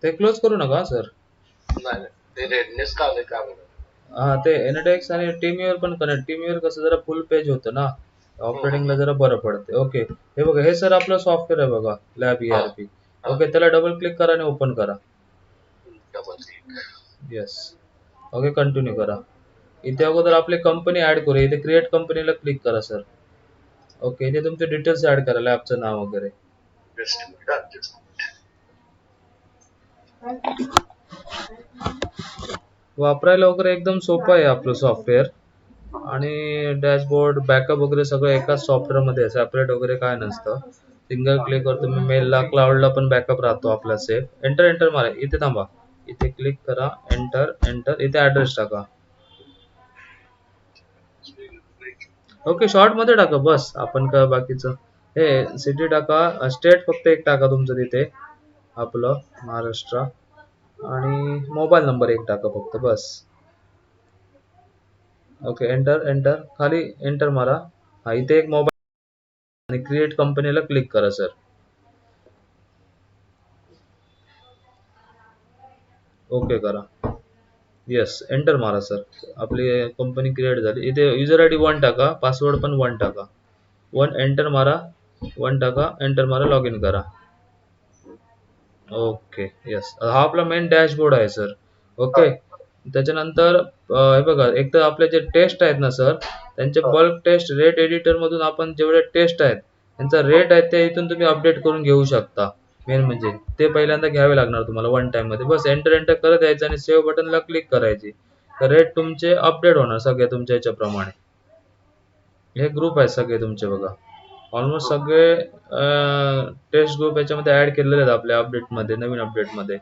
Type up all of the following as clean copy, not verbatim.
ते क्लोज करू नका सर. नाही ते रेडनेस का आले का म्हणून. हा ते एनडेक्स आणि टीमव्ह्यूवर पण कनेक्ट. टीमव्ह्यूवर कसं जरा फुल पेज होतं ना, ऑपरेटिंगला जरा बरं पडते. ओके, हे बघा, हे सर आपलं सॉफ्टवेअर आहे बघा, लॅब हा ERP. हा ओके, त्याला डबल क्लिक करा आणि ओपन करा. Double click. Yes. Okay, continue करा. इथे अगोदर आपली कंपनी ऍड करूया. इथे क्रिएट कंपनीला क्लिक करा सर. ओके, इथे तुमचे डिटेल्स ऍड करा, लॅबचं नाव वगैरे. Just minute just. वापरायला वगैरे एकदम सोपं आहे आपलं सॉफ्टवेअर. आणि डॅशबोर्ड, बॅकअप वगैरे सगळं एकाच सॉफ्टवेअर मध्ये, सेपरेट वगैरे काय नसतं. सिंगल क्लिकवर तुम्ही मेलला, क्लाउडला पण बॅकअप राहतो आपला सेफ. एंटर एंटर मारा. इथे थांबा, इथे क्लिक करा, एंटर एंटर. इथे ऍड्रेस टाका. ओके, शॉर्ट मध्ये टाका बस. आपण काय बाकीचं, हे सिटी टाका, स्टेट फक्त एक टाका तुमचं तिथे, आपलं महाराष्ट्र. आणि मोबाईल नंबर एक टाका फक्त बस. Okay, enter enter. खाली एंटर मारा. हा, इथे एक मोबाईल आणि क्रिएट कंपनीला क्लिक करा सर. ओके करा. येस, एंटर मारा सर. आपली कंपनी क्रिएट झाली. इथे युजर ID 1 टाका, पासवर्ड पण 1 टाका. 1 एंटर मारा. 1 टाका, एंटर मारा, लॉग इन करा. ओके, येस, हा आपला मेन डॅशबोर्ड आहे सर. ओके, त्याच्यानंतर हे बघा, एक तर आपले जे टेस्ट आहेत ना सर, त्यांचे बल्क टेस्ट रेट एडिटर मधून आपण जेवढे टेस्ट आहेत त्यांचा रेट आहे ते इथून तुम्ही अपडेट करून घेऊ शकता. मेन म्हणजे ते पहिल्यांदा घ्यावे लागणार तुम्हाला वन टाइम मध्ये. बस एंटर एंटर करत यायचं आणि सेव्ह बटनला क्लिक करायची. तर रेट तुमचे अपडेट होणार सगळे तुमच्या याच्याप्रमाणे. हे ग्रुप आहेत सगळे तुमचे बघा. ऑलमोस्ट सगळे टेस्ट ग्रुप याच्यामध्ये ऍड केलेले आहेत आपल्या अपडेटमध्ये, नवीन अपडेटमध्ये.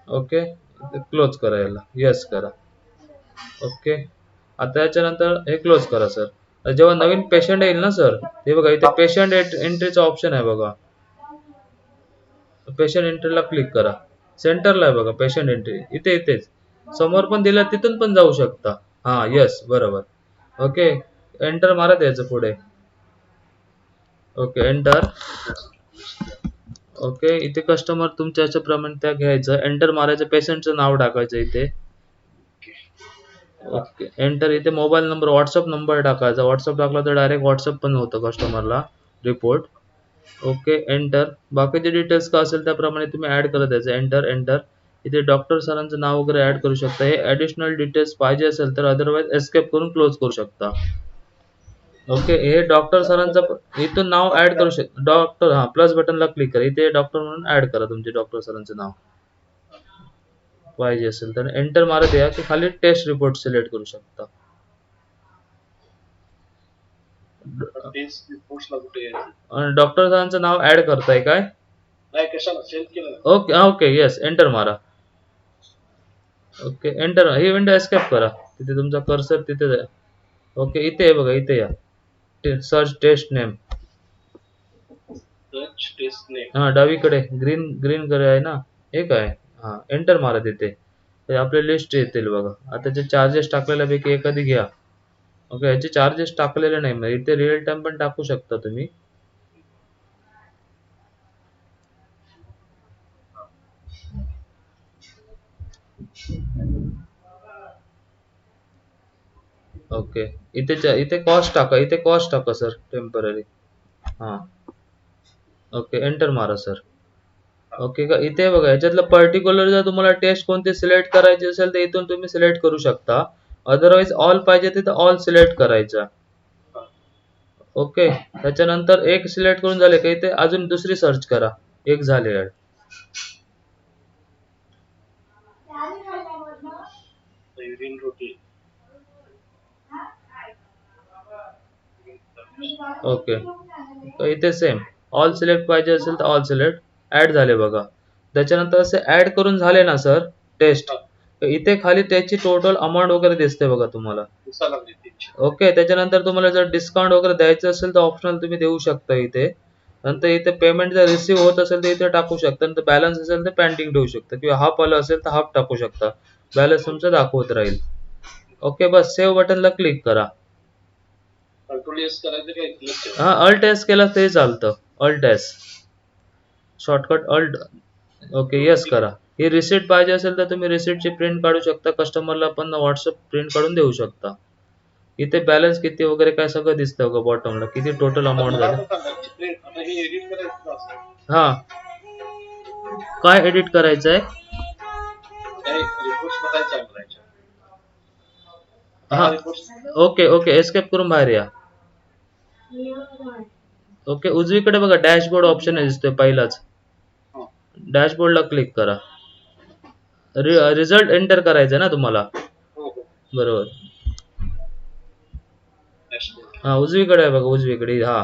ओके, क्लोज करा याला. येस करा. ओके, आता याच्यानंतर हे क्लोज करा सर. जेव्हा नवीन पेशंट येईल ना सर, ते बघा इथे पेशंट एंट्रीचा ऑप्शन आहे बघा. पेशंट एंट्रीला क्लिक करा. सेंटरला आहे बघा पेशंट एंट्री, इथे इथेच समोर पण दिला, तिथून पण जाऊ शकता. हा, येस, बरोबर. ओके, एंटर मारा द्यायचं पुढे. Okay, enter. ओके, इथे कस्टमर तुमच्या याच्याप्रमाणे त्या घ्यायचं, एंटर मारायचं, पेशंटचं नाव टाकायचं इथे. Okay, enter. इथे मोबाईल नंबर, व्हॉट्सअप नंबर टाकायचा. व्हॉट्सअप टाकला तर डायरेक्ट व्हॉट्सअप पण होतं कस्टमरला रिपोर्ट. Okay, enter. बाकीचे डिटेल्स का असेल त्याप्रमाणे तुम्ही ऍड करत यायचं. Enter enter. इथे डॉक्टर सरांचं नाव वगैरे ऍड करू शकता. हे ऍडिशनल डिटेल्स पाहिजे असेल तर अदरवाइज एस्केप करून क्लोज करू शकता. ओके, हे डॉक्टर सरांचं इथून नाव ऍड करू शकता. डॉक्टर, हा, प्लस बटनला क्लिक करा. इथे डॉक्टर म्हणून ऍड करा तुमचे डॉक्टर सरांचं नाव पाहिजे असेल तर. एंटर मारत या की खाली टेस्ट रिपोर्ट सिलेक्ट करू शकता. डॉक्टर सरांचं नाव ऍड करताय काय? ओके, ओके, येस, एंटर मारा. Okay, enter. ही विंडो एस्केप करा. तिथे तुमचा कर्सर तिथे आहे. ओके, इथे आहे बघा, इथे या. Search test name. हा, डावीकडे ग्रीन ग्रीन कडे आहे ना, हे काय? हा, एंटर मारा तिथे. ते आपले लिस्ट येतील बघा. आता जे चार्जेस टाकलेल्यापैकी एखादी घ्या. ओके, याचे चार्जेस टाकलेले नाही, मग इथे रिअल टाइम पण टाकू शकता तुम्ही. ओके, इथे कॉस्ट टाका. इथे कॉस्ट टाका सर, टेम्पररी. हा, ओके, एंटर मारा सर. ओके का, इथे बघा याच्यातलं पर्टिक्युलर जर तुम्हाला टेस्ट कोणती सिलेक्ट करायची असेल तर इथून तुम्ही सिलेक्ट करू शकता. अदरवाइज ऑल पाहिजे तिथं ऑल सिलेक्ट करायचा. ओके, त्याच्यानंतर एक सिलेक्ट करून झाले का इथे अजून दुसरी सर्च करा. एक झाले ऍड. ओके, तर इथे सेम ऑल सिलेक्ट पाहिजे असेल तर ऑल सिलेक्ट. ऍड झाले बघा. त्याच्यानंतर असे ऍड करून झाले ना सर टेस्ट, इथे खाली त्याची टोटल अमाऊंट वगैरे दिसते बघा तुम्हाला. ओके, त्याच्यानंतर तुम्हाला जर डिस्काउंट वगैरे द्यायचं असेल तर ऑप्शनल तुम्ही देऊ शकता इथे. नंतर इथे पेमेंट जर रिसिव्ह होत असेल तर इथे टाकू शकता. नंतर बॅलन्स असेल तर पेंडिंग ठेवू शकता, किंवा हाफ आलं असेल तर हाफ टाकू शकता. बॅलन्स तुमचं दाखवत राहील. ओके, बस सेव्ह बटनला क्लिक करा. हा, अल्ट एस केला तरी चालतं. Alt S, shortcut alt. Okay, yes करा. ही रिसिट पाहिजे असेल तर तुम्ही रिसिटची प्रिंट काढू शकता. कस्टमरला पण व्हॉट्सअप प्रिंट काढून देऊ शकता. इथे बॅलन्स किती वगैरे काय सगळं दिसतं बघा बॉटमला. किती टोटल आता अमाउंट मला झालं. पण सांगा प्रिंट आता हे एडिट करायचं असतं. हा, काय एडिट करायचंय? काही रिपोर्ट्स बघायचं आहे मला याच्यात. हा, हा रिपोर्ट्स ओके ओके, एस्केप करून बाहेर या. ओके, उजवीकडे बघा डॅशबोर्ड ऑप्शन दिसतोय पहिलाच. डॅशबोर्डला क्लिक करा. रिझल्ट एंटर करायचा ना तुम्हाला. हो हो बरोबर. डॅशबोर्ड हा, उजवीकडे आहे बघा, उजवीकडे. हा,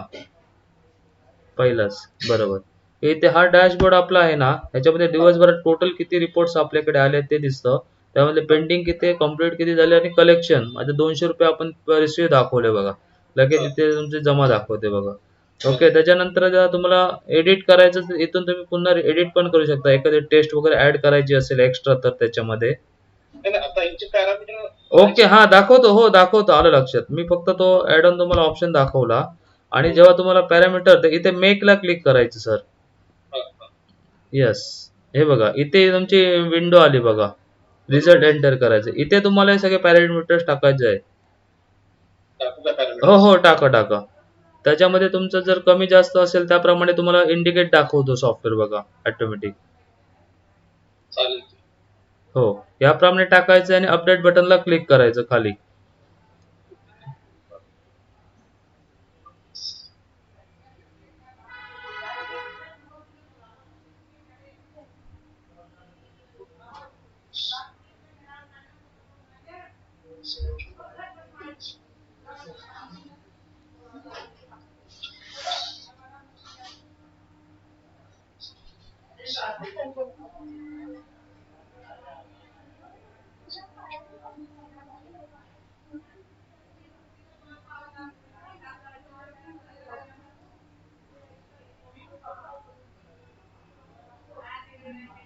पहिलाच. बरोबर. इथे हा डॅशबोर्ड आपला आहे ना, ह्याच्यामध्ये दिवसभरात टोटल किती रिपोर्ट्स आपल्याकडे आले ते दिसतं. त्यामध्ये पेंडिंग किती, कंप्लीट किती झाले आणि कलेक्शन माझे ₹200 आपण रिसिव्ह दाखवले बघा. लगेच इथे तुमचे जमा दाखवते बघा. ओके, त्याच्यानंतर जर तुम्हाला एडिट करायचं तर इथून तुम्ही पुन्हा एडिट पण करू शकता. एखादी टेस्ट वगैरे ऍड करायची असेल एक्स्ट्रा तर त्याच्यामध्ये. नाही आता यांचे पॅरामीटर ओके, हा दाखवतो. हो, दाखवतो. आलं लक्षात. मी फक्त तो ऍड ऑन तुम्हाला ऑप्शन दाखवला. आणि जेव्हा तुम्हाला पॅरामीटर तर इथे मेकला क्लिक करायचं सर. येस. हे बघा, इथे तुमची विंडो आली बघा. रिझल्ट एंटर करायचं. इथे तुम्हाला हे सगळे पॅरामीटर्स टाकायचे आहे. दाखवता हो पॅरामीटर्स हो, टाका टाका. त्याच्यामध्ये तुमचं जर कमी जास्त असेल त्याप्रमाणे तुम्हाला इंडिकेट दाखवतो सॉफ्टवेअर बघा ऑटोमॅटिक. चालेल. हो, याप्रमाणे टाकायचं आणि अपडेट बटनला क्लिक करायचं खाली.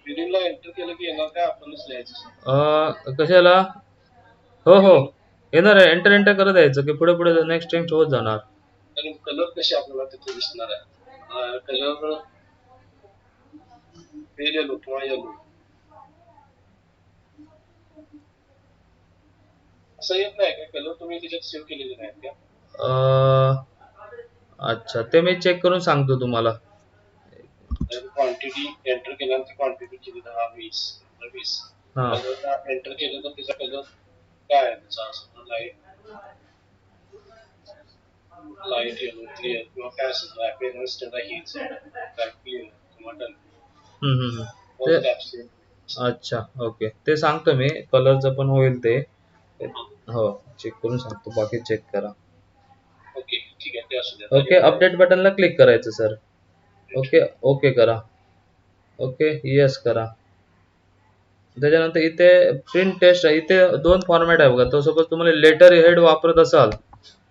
बिलिंगला एंटर केलं की येणार काय आपणच लिहायचं. कशाला? हो हो, बिलिंग येणार आहे. एंटर एंटर करत यायचं की पुढे पुढे नेक्स्ट नेक्स्ट होत जाणार. आणि कलर कसे आपल्याला तिथे दिसणार आहे. कलर पेल येलो किंवा येलो असं येत नाही का? कलर तुम्ही त्याच्यात सेव्ह केलेले नाहीत का? अच्छा, ते मी चेक करून सांगतो तुम्हाला. क्वांटिटी एंटर केल्यानंतर क्वांटिटी केली 10-20 20 हा. कलर एंटर केलं तर त्याचा कलर काय आहे त्याचा असं लाईट लाईट येलो क्लिअर किंवा काय असेल अपीअरन्स त्याचा हीच काय क्लिअर किंवा डल ते ॲब्सेंट. अच्छा, ओके, ते सांगतो मी. कलरचं पण होईल ते. हो, चेक करून सांगतो. बाकी चेक करा. ओके ठीक आहे ते असू द्या. ओके, अपडेट बटनला क्लिक करायचं सर. ओके ओके करा. ओके, यस करा. त्याच्यानंतर इथे प्रिंट टेस्ट आहे. इथे दोन फॉर्मॅट आहे बघा. तो सपोज तुम्हाला लेटर हेड वापरत असाल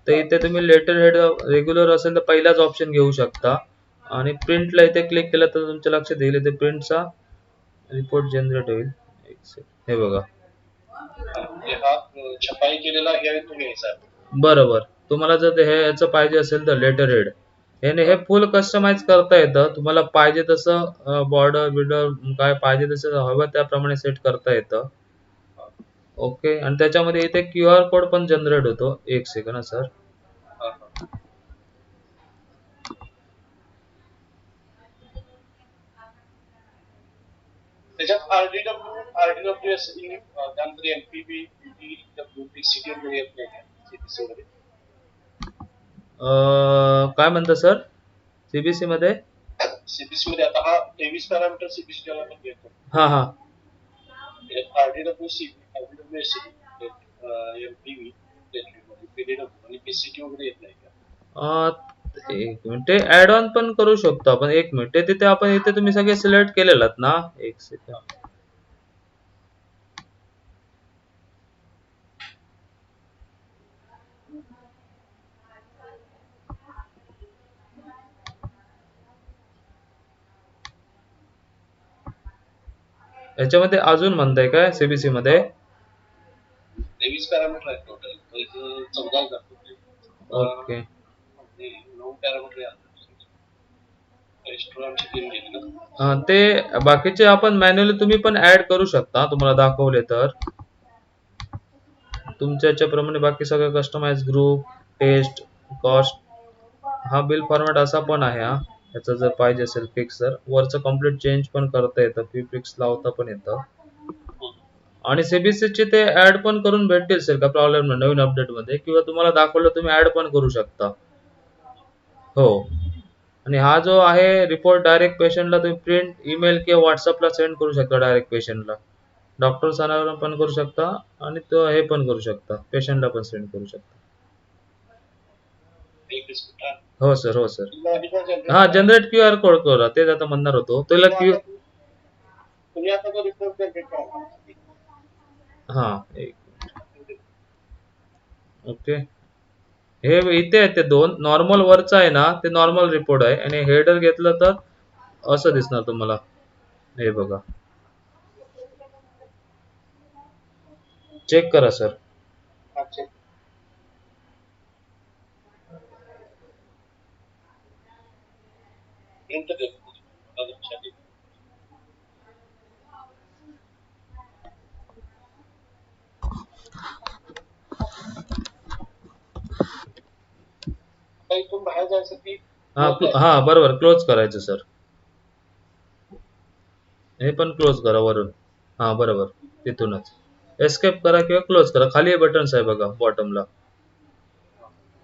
तर इथे तुम्ही लेटर हेड रेग्युलर असेल तर पहिलाच ऑप्शन घेऊ शकता. आणि प्रिंटला इथे क्लिक केलं तर तुमच्या लक्षात येईल इथे प्रिंटचा रिपोर्ट जनरेट होईल. एक सेकंड. हे बघा. हा छपाई केलेला हे तुम्ही घ्यायचा आहे. बरोबर. तुम्हाला जर हे याचं पाहिजे असेल तर लेटर हेड याने हे फुल कस्टमाइज करता येतं. तुम्हाला पाहिजे तसं बॉर्डर बिर्डर काय पाहिजे तसं हवं त्याप्रमाणे सेट करता येतं. ओके, आणि त्याच्यामध्ये इथे QR कोड पण जनरेट होतो. एक सेकंड हा सर. त्याच्यात RDWS त्यानंतर MPB, PDW, PCT वगैरे येत नाही का? CPC मध्ये काय म्हणता सर? CBC मध्ये? CPC मध्ये आता हा 23 पॅरामीटर CPC ला आपण घेतो. हा हा. RDWC, RDWS, MPB, PDW आणि PCT वगैरे येत नाही का? एक मिनिट, ते ऍड ऑन पण करू शकतो आपण. एक मिनिट, ते तिथे आपण इथे तुम्ही सगळे सिलेक्ट केलेलात ना. एक सेकंड. याच्यामध्ये अजून म्हणताय काय CBC मध्ये? 23 पॅरामीटर आहेत टोटल. तर इथं 14 दाखवते. ओके. 9 पॅरामीटर आहेत. टेस्टवर आमची टीम गेली ना. ते बाकीचे आपण मॅन्युअली तुम्ही पण ऍड करू शकता, तुम्हाला दाखवले तर तुमच्या याच्याप्रमाणे बाकी सगळं कस्टमाइज ग्रुप टेस्ट कॉस्ट. हा बिल फॉर्मॅट असा पण आहे. हा याचं जर पाहिजे असेल फिक्स, तर वरचं कम्प्लीट चेंज पण करता येतं, फी फिक्स लावता पण येतं. आणि सीबीसीचे ते ऍड पण करून भेटतील सर, का प्रॉब्लेम नाही नवीन अपडेट मध्ये, किंवा तुम्हाला दाखवलं तुम्ही ऍड पण करू शकता. हो. आणि हा जो आहे रिपोर्ट डायरेक्ट पेशंटला तुम्ही प्रिंट ईमेल किंवा व्हॉट्सअपला सेंड करू शकता डायरेक्ट पेशंटला. डॉक्टर सणावर पण करू शकता आणि तो हे पण करू शकता, पेशंटला पण सेंड करू शकता. हो सर, हो सर. हा जनरेट क्यू आर कोड करा, तेच आता म्हणणार होतो त्याला तुम्ही आता तो रिपोर्ट जनरेट करा. हा ओके. हे इथे आहेत ते दोन नॉर्मल वरचं आहे ना, ते नॉर्मल रिपोर्ट आहे, आणि हेडर घेतलं तर असं दिसणार तुम्हाला. हे बघा, चेक करा सर. अच्छा. प्रिंट देतो. इथून बाहेर जायसाठी हा बरोबर, क्लोज करायचं सर. हे पण क्लोज करा वरून. हा बरोबर, तिथूनच एस्केप करा किंवा क्लोज करा, खाली बटन्स आहे बघा बॉटमला.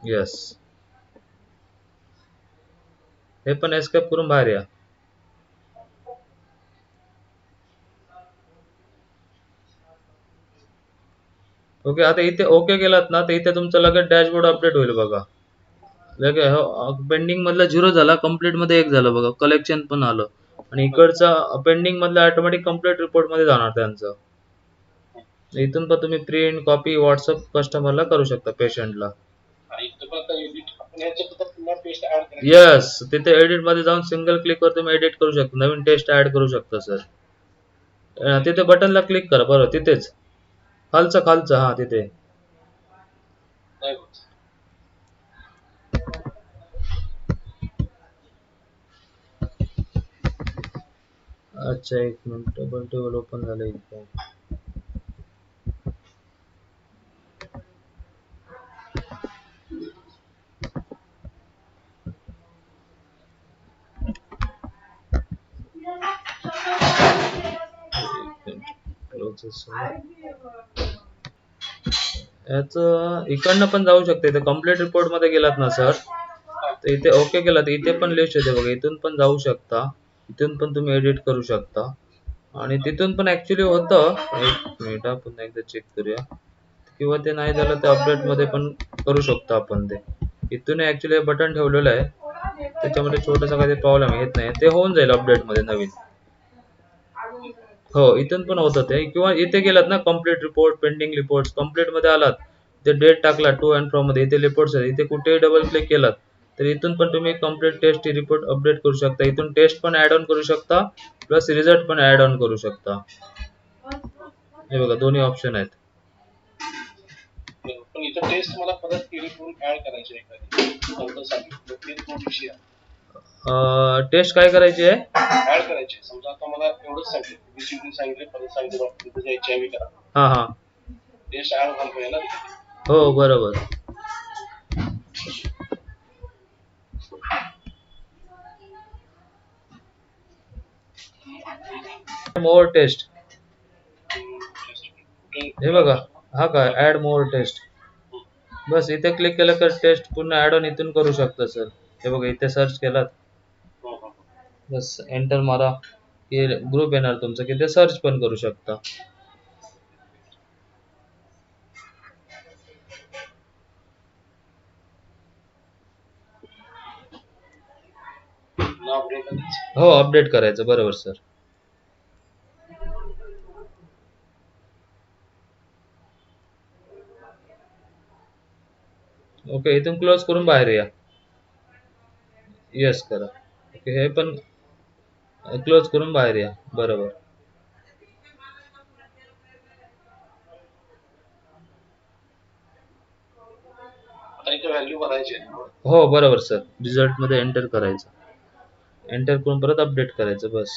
येस, हे पण एस्केप करून बाहेर या. ओके. आता इथे ओके केलात ना, तर इथे तुमचं लगेच डॅशबोर्ड अपडेट होईल बघा. लगेच पेंडिंग मधला 0 झाला, कंप्लीट मध्ये 1 झालं बघा, कलेक्शन पण आलं. आणि इकडचा पेंडिंग मधला ऑटोमॅटिक कंप्लीट रिपोर्ट मध्ये जाणार त्यांचं. इथून पण तुम्ही प्रिंट कॉपी व्हॉट्सअप कस्टमरला करू शकता, पेशंटला. यस, तिथे एडिट मध्ये जाऊन सिंगल क्लिक वर तुम्ही एडिट करू शकता, नवीन टेस्ट ऍड करू शकता सर. तिथे बटनला क्लिक करा, बरोबर तिथेच खालचं खालचं, हा तिथे. अच्छा, एक मिनिट, डबल टेबल ओपन झालं इथे. याच इकडनं पण जाऊ शकते. इथे कम्प्लीट रिपोर्ट मध्ये गेलात ना सर, तर इथे ओके केला तर इथे पण लिस्ट येते बघा, इथून पण जाऊ शकता, इथून पण तुम्ही एडिट करू शकता. आणि तिथून पण ऍक्च्युली होतं. एक मिनिट, पुन्हा एकदा चेक करूया, किंवा ते नाही झालं तर अपडेट मध्ये पण करू शकतो आपण ते. इथून ऍक्च्युली बटन ठेवलेलं आहे, त्याच्यामध्ये छोटासा काही प्रॉब्लेम येत नाही, ते होऊन जाईल अपडेट मध्ये नवीन. हो, इथून पण होतं ते, किंवा इथे गेलात ना complete report pending report, complete मध्ये आलात, ते डेट टाकला टू अँड फ्रो मध्ये, इथे रिपोर्ट्स आहे, इथे कुठेही डबल क्लिक केलात तर इथून पण तुम्ही कम्प्लीट टेस्ट रिपोर्ट अपडेट करू शकता. इथून टेस्ट पण ऍड ऑन करू शकता, प्लस रिझल्ट पण ऍड ऑन करू शकता. हे बघा, दोन्ही ऑप्शन आहेत. पण इथं टेस्ट मला परत एडिट करून ऍड करायची आहे. टेस्ट काय करायची आहे? ऍड करायची. समजा आता मला एवढंच सांगितलं, बीसीटी सांगितले, परत सांगितलं डॉक्टर एचआयव्ही करा. हा हा, टेस्ट ऍड व्हायला ना. हो बरोबर. मोर टेस्ट, हे बघा, हा काय ऍड मोर टेस्ट, बस इथे क्लिक केलं तर टेस्ट पुन्हा ऍड ऑन इथून करू शकता सर. हे बघा, इथे सर्च केलात, बस एंटर मारा की ग्रुप येणार तुमचं, की ते सर्च पण करू शकता. हो, अपडेट करायचं, बरोबर सर. ओके, इथून क्लोज करून बाहेर या. येस करा. ओके, हे पण क्लोज करून बाहेर या, बरोबर. व्हॅल्यू भरायची. हो बरोबर सर, रिझल्ट मध्ये एंटर करायचं. एंटर करून परत अपडेट करायचं बस.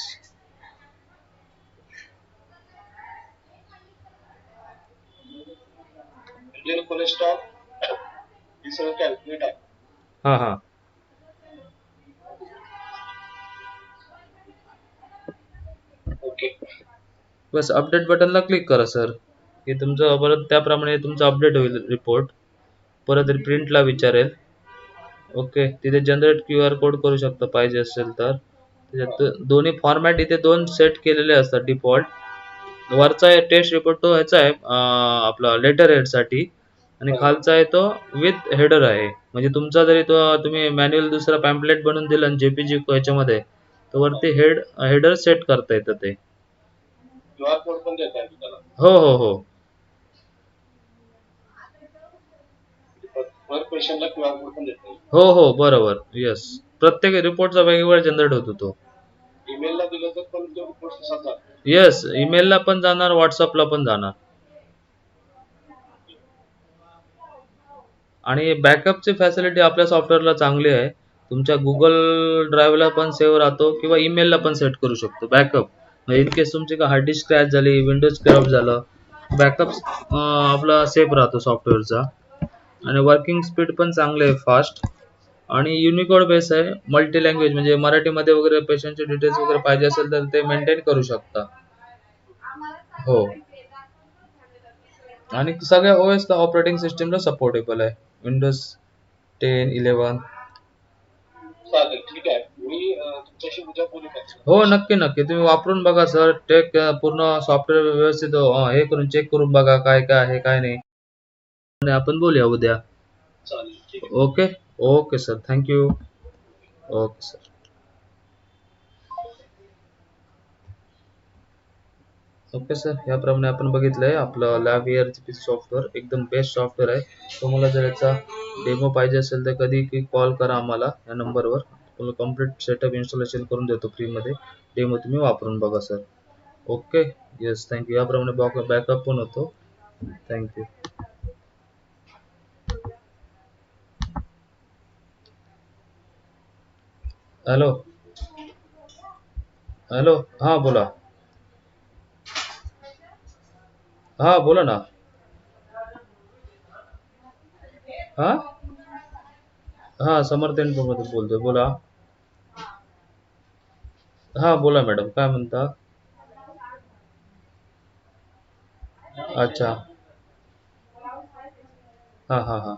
इंडियन फुल स्टॉप हे सगळं कॅल्क्युलेट आहे. हा हा ओके. बस अपडेट बटनला क्लिक करा सर, की तुमचं परत त्याप्रमाणे तुमचं अपडेट होईल रिपोर्ट. परत प्रिंटला विचारेल. ओके, तिथे जनरेट QR कोड करू शकता पाहिजे असेल तर. त्याच्यात दोन्ही फॉर्मॅट इथे दोन सेट केलेले असतात डिफॉल्ट. वरचा टेस्ट रिपोर्ट तो ह्याचा आहे आपला लेटर हेडसाठी, आणि खालचा आहे तो विथ हेडर आहे. म्हणजे तुमचा जरी तो तुम्ही मॅन्युअल दुसरा पॅम्पलेट बनवून दिला आणि JPG ह्याच्यामध्ये, तर वरती हेडर सेट करता येतं ते. QR कोड पण देता येतो त्याला. हो हो हो पर पेशंटला QR कोड पण देता येईल. हो हो बरोबर, यस. प्रत्येक रिपोर्टचा वेगवेगळा जनरेट होतो तो. ईमेलला दिलं तर पण तो रिपोर्ट तसाच जातो. येस, ईमेलला पण जाणार, व्हॉट्सअपला पण जाणार. आणि बॅकअपची फॅसिलिटी आपल्या सॉफ्टवेअरला चांगली आहे. तुमच्या गुगल ड्राईव्हला पण सेव्ह राहतो, किंवा ईमेलला पण सेट करू शकतो बॅकअप. इन केस तुमची का हार्ड डिस्क क्रॅश झाली, विंडोज क्रॅश झालं, बॅकअप आपला सेफ राहतो सॉफ्टवेअरचा. आणि वर्किंग स्पीड पण चांगले आहे, फास्ट. आणि युनिकोड बेस आहे, मल्टी लँग्वेज, म्हणजे मराठीमध्ये वगैरे पेशंटचे डिटेल्स वगैरे पाहिजे असेल तर ते मेंटेन करू शकता. हो, आणि सगळ्या OS ला ऑपरेटिंग सिस्टीमला सपोर्टेबल आहे, विंडोज 10, 11. चालेल, ठीक आहे. मी तुमच्याशी उद्या बोलू का? हो, नक्की नक्की तुम्ही वापरून बघा सर. पूर्ण सॉफ्टवेअर व्यवस्थित हे करून चेक करून बघा काय काय आहे काय नाही, आणि आपण बोलूया उद्या. चालेल, ठीक आहे. Okay. Okay sir, thank you. Okay sir. Okay sir, याप्रमाणे आपण बघितलंय आपलं लॅबवेअर सॉफ्टवेअर एकदम बेस्ट सॉफ्टवेअर आहे. तुम्हाला जर याचा डेमो पाहिजे असेल तर कधी कॉल करा आम्हाला या नंबरवर. तुम्हाला कम्प्लीट सेटअप इन्स्टॉलेशन करून देतो फ्रीमध्ये. डेमो तुम्ही वापरून बघा सर. ओके. Yes, thank you. याप्रमाणे बॅकअप पण होतो. थँक्यू. हॅलो. हॅलो, हां बोला. हां बोला ना. हां हां समर्थ मधून बोलतोय, बोला. हां बोला मॅडम, काय म्हणता? अच्छा. हां हां हां